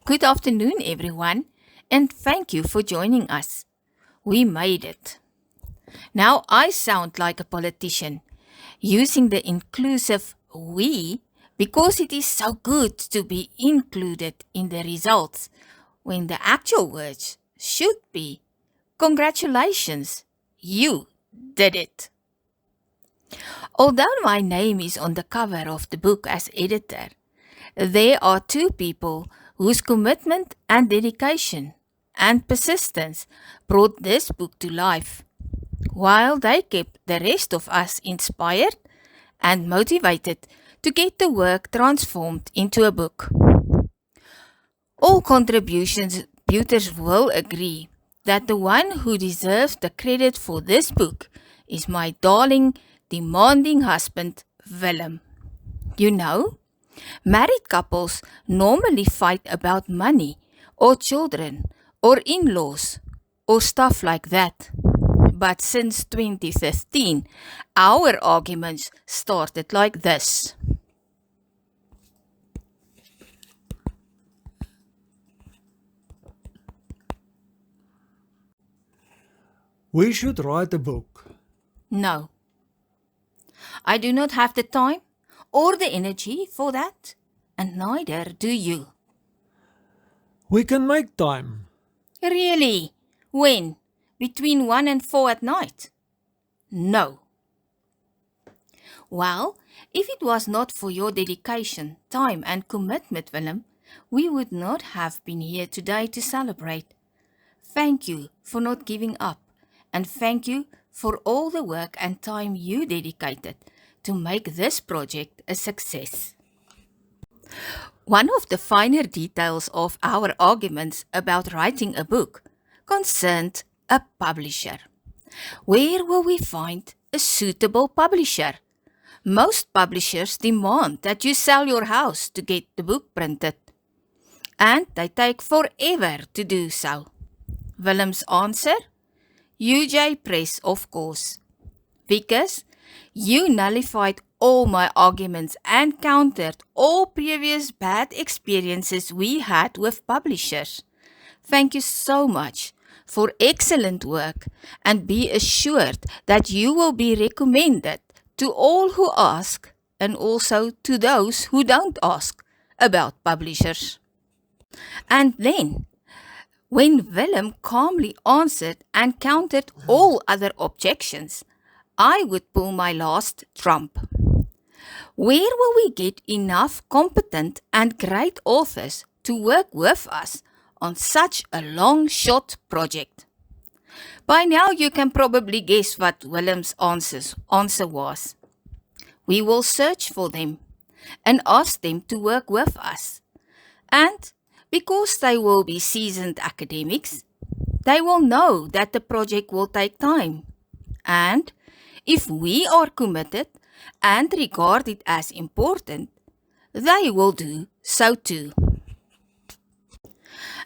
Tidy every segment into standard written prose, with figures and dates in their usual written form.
Good afternoon, everyone, and thank you for joining us. We made it. Now I sound like a politician, using the inclusive we because it is so good to be included in the results when the actual words should be congratulations, you did it. Although my name is on the cover of the book as editor, there are two people whose commitment and dedication and persistence brought this book to life, while they kept the rest of us inspired and motivated to get the work transformed into a book. All contributors will agree that the one who deserves the credit for this book is my darling, demanding husband, Willem. You know, married couples normally fight about money or children or in-laws or stuff like that. But since 2015, our arguments started like this. We should write a book. No, I do not have the time or the energy for that, and neither do you. We can make time. Really? When? Between 1 and 4 at night? No. Well, if it was not for your dedication, time and commitment, Willem, we would not have been here today to celebrate. Thank you for not giving up, and thank you for all the work and time you dedicated to make this project a success. One of the finer details of our arguments about writing a book concerned a publisher. Where will we find a suitable publisher? Most publishers demand that you sell your house to get the book printed, and they take forever to do so. Willem's answer? UJ Press, of course. Because you nullified all my arguments and countered all previous bad experiences we had with publishers. Thank you so much for excellent work, and be assured that you will be recommended to all who ask and also to those who don't ask about publishers. And then, when Willem calmly answered and countered all other objections, I would pull my last trump. Where will we get enough competent and great authors to work with us on such a long-shot project? By now you can probably guess what Willem's answer was. We will search for them and ask them to work with us. And because they will be seasoned academics, they will know that the project will take time. And if we are committed and regard it as important, they will do so too.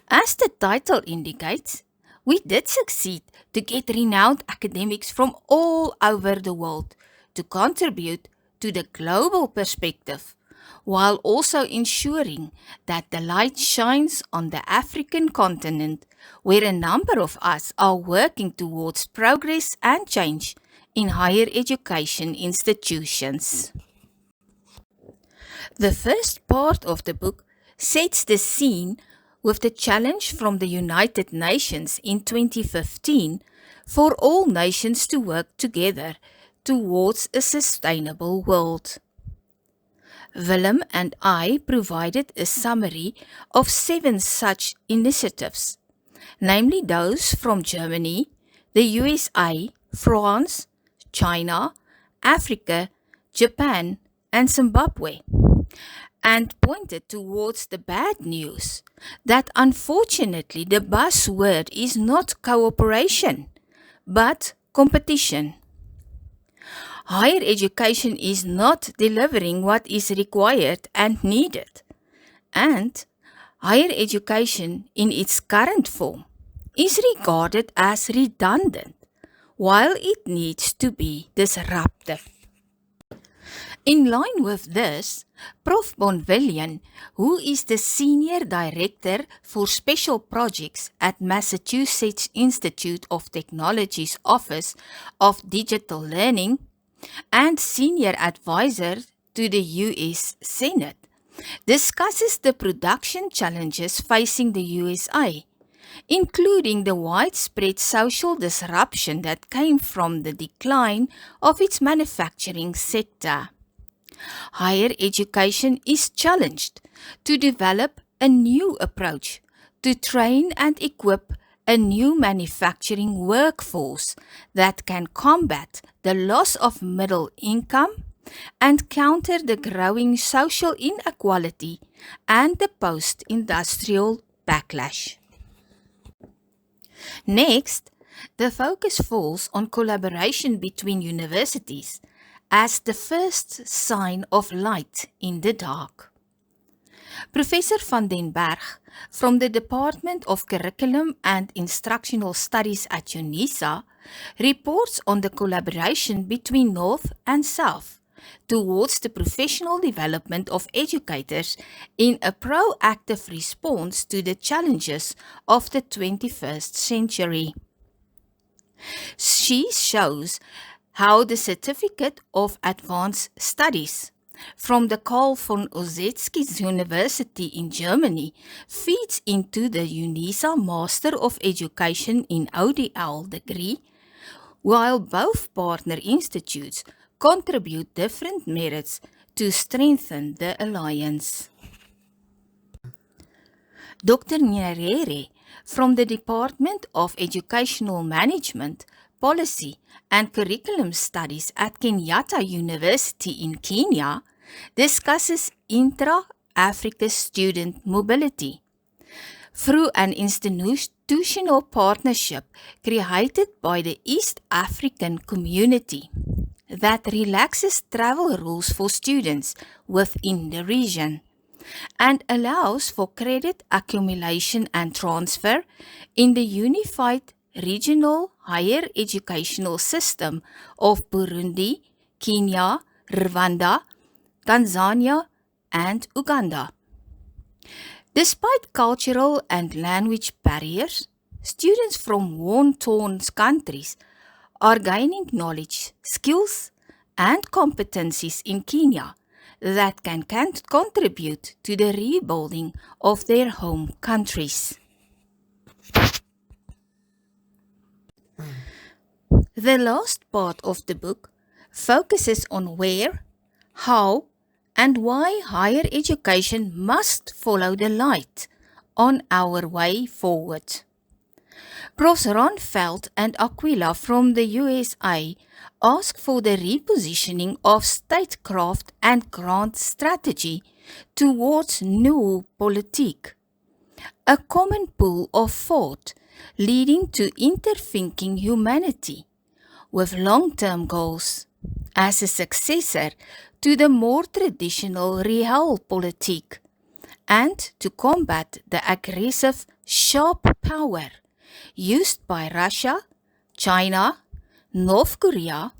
As the title indicates, we did succeed to get renowned academics from all over the world to contribute to the global perspective, while also ensuring that the light shines on the African continent, where a number of us are working towards progress and change in higher education institutions. The first part of the book sets the scene with the challenge from the United Nations in 2015 for all nations to work together towards a sustainable world. Willem and I provided a summary of 7 such initiatives, namely those from Germany, the USA, France, China, Africa, Japan, and Zimbabwe, and pointed towards the bad news that unfortunately the buzzword is not cooperation, but competition. Higher education is not delivering what is required and needed, and higher education in its current form is regarded as redundant, while it needs to be disruptive. In line with this, Prof. Bonvillian, who is the Senior Director for Special Projects at Massachusetts Institute of Technology's Office of Digital Learning and Senior Advisor to the U.S. Senate, discusses the production challenges facing the USA, including the widespread social disruption that came from the decline of its manufacturing sector. Higher education is challenged to develop a new approach to train and equip a new manufacturing workforce that can combat the loss of middle income and counter the growing social inequality and the post-industrial backlash. Next, the focus falls on collaboration between universities as the first sign of light in the dark. Professor van den Berg from the Department of Curriculum and Instructional Studies at UNISA reports on the collaboration between North and South towards the professional development of educators in a proactive response to the challenges of the 21st century. She shows how the Certificate of Advanced Studies from the Karl von Ossietzky University in Germany feeds into the UNISA Master of Education in ODL degree, while both partner institutes contribute different merits to strengthen the alliance. Dr. Nyerere from the Department of Educational Management, Policy and Curriculum Studies at Kenyatta University in Kenya discusses intra-Africa student mobility through an institutional partnership created by the East African Community that relaxes travel rules for students within the region and allows for credit accumulation and transfer in the unified regional higher educational system of Burundi, Kenya, Rwanda, Tanzania, and Uganda. Despite cultural and language barriers, students from war-torn countries are gaining knowledge, skills, and competencies in Kenya that can contribute to the rebuilding of their home countries. The last part of the book focuses on where, how, and why higher education must follow the light on our way forward. Profs Ronfeldt and Aquila from the USA ask for the repositioning of statecraft and grant strategy towards new politique, a common pool of thought leading to interthinking humanity with long-term goals as a successor to the more traditional realpolitik and to combat the aggressive sharp power used by Russia, China, North Korea,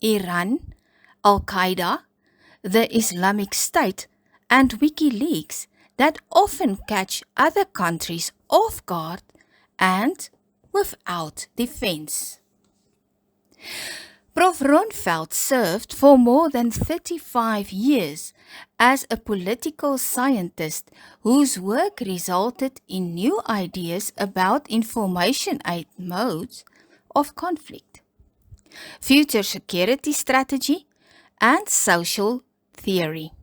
Iran, Al-Qaeda, the Islamic State, and WikiLeaks that often catch other countries off guard and without defense. Prof. Ronfeldt served for more than 35 years as a political scientist whose work resulted in new ideas about information-aid modes of conflict, future security strategy, and social theory.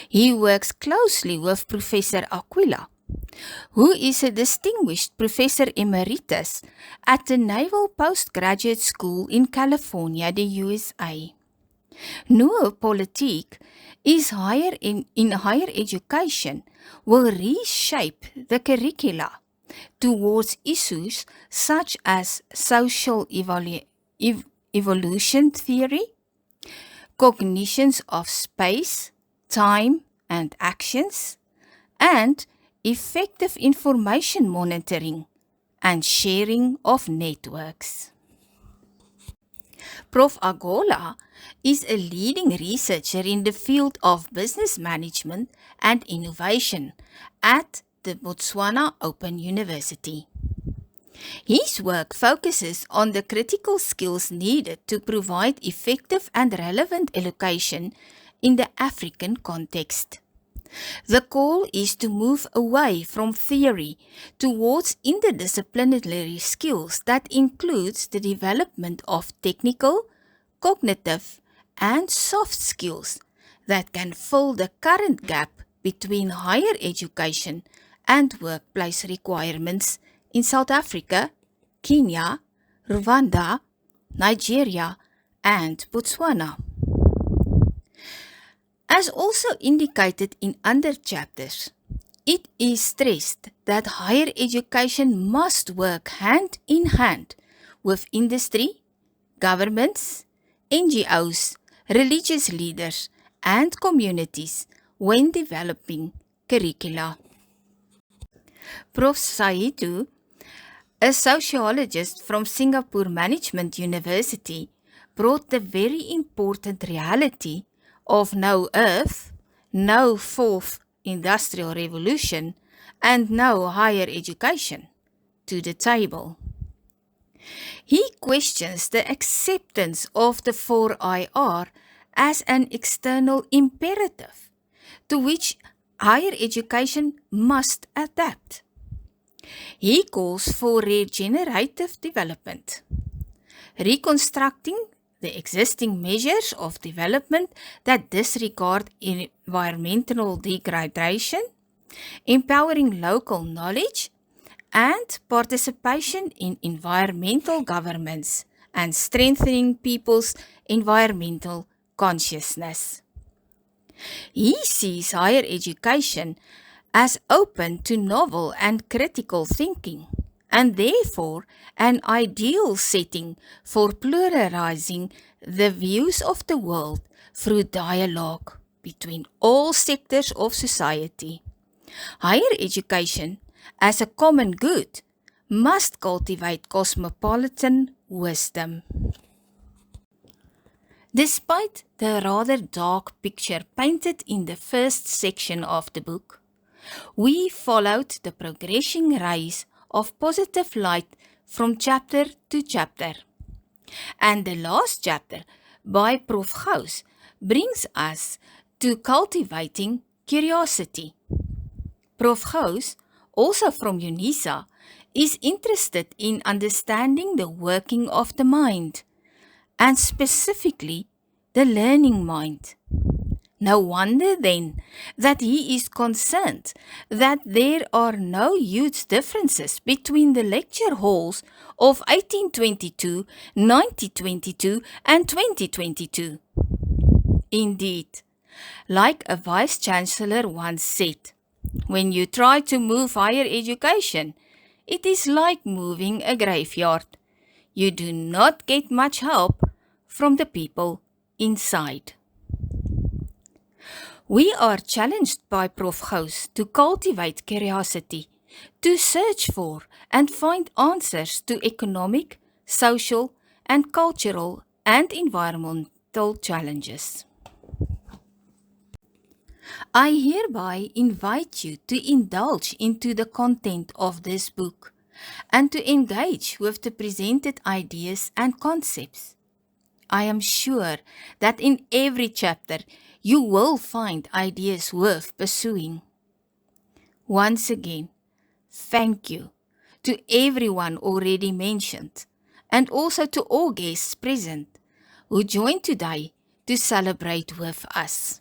He works closely with Professor Aquila, who is a distinguished professor emeritus at the Naval Postgraduate School in California, the USA. Nieuwe Politiek is in higher education will reshape the curricula towards issues such as social evolution theory, cognitions of space, time, and actions, and effective information monitoring and sharing of networks. Prof. Agola is a leading researcher in the field of business management and innovation at the Botswana Open University. His work focuses on the critical skills needed to provide effective and relevant education in the African context. The call is to move away from theory towards interdisciplinary skills that includes the development of technical, cognitive, and soft skills that can fill the current gap between higher education and workplace requirements in South Africa, Kenya, Rwanda, Nigeria, and Botswana. As also indicated in other chapters, it is stressed that higher education must work hand in hand with industry, governments, NGOs, religious leaders, and communities when developing curricula. Prof. Saidu, a sociologist from Singapore Management University, brought the very important reality of no Earth, no Fourth Industrial Revolution, and no higher education to the table. He questions the acceptance of the 4IR as an external imperative to which higher education must adapt. He calls for regenerative development, reconstructing the existing measures of development that disregard environmental degradation, empowering local knowledge and participation in environmental governments, and strengthening people's environmental consciousness. He sees higher education as open to novel and critical thinking, and therefore an ideal setting for pluralizing the views of the world through dialogue between all sectors of society. Higher education, as a common good, must cultivate cosmopolitan wisdom. Despite the rather dark picture painted in the first section of the book, we followed the progressing rise of positive light from chapter to chapter. And the last chapter by Prof. Gous brings us to cultivating curiosity. Prof. Gous, also from UNISA, is interested in understanding the working of the mind, and specifically the learning mind. No wonder then that he is concerned that there are no huge differences between the lecture halls of 1822, 1922 and 2022. Indeed, like a vice-chancellor once said, when you try to move higher education, it is like moving a graveyard. You do not get much help from the people inside. We are challenged by Prof. Gous to cultivate curiosity, to search for and find answers to economic, social, and cultural and environmental challenges. I hereby invite you to indulge into the content of this book and to engage with the presented ideas and concepts. I am sure that in every chapter you will find ideas worth pursuing. Once again, thank you to everyone already mentioned, and also to all guests present who joined today to celebrate with us.